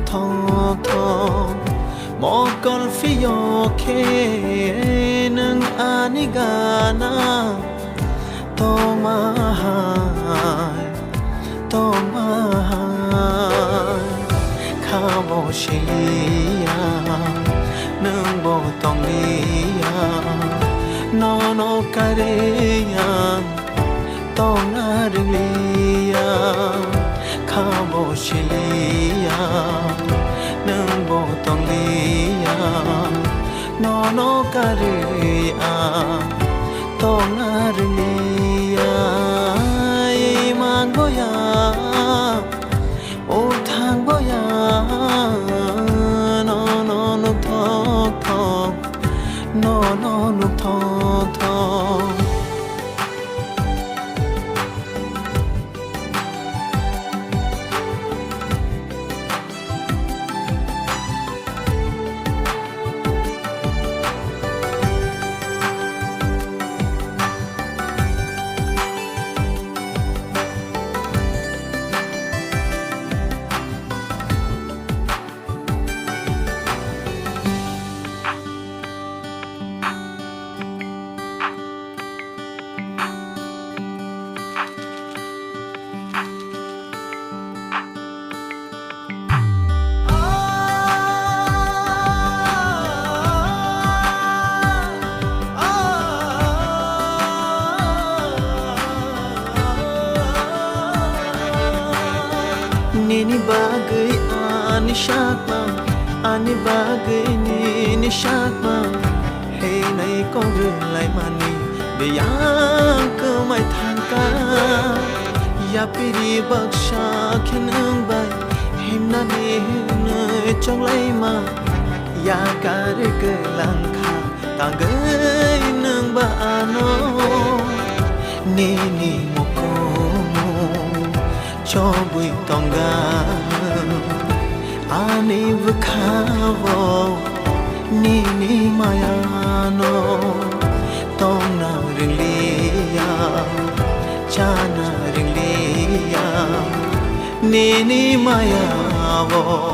thong thong mo con phi yo khe nang ani gana to mahai kha bo shiya nang bo tong liya no kareya to ngariya kha bo shiya nang bo tong liya no kareya to ngariya mang boya ô thang boya no thong thong no thong thong Nini bagai ani bagai nini shakma hey nay có rừng lại mani để yang cơ mai thang ca ya piri baksha khen ương bay him na ne nơi trong lấy mà ya cả để cơ lang kha ta gơi nương ba ano nini moko cho bụi tòng ga ani vkhavo nini maya no tong na ringliya chana ringliya nini maya vo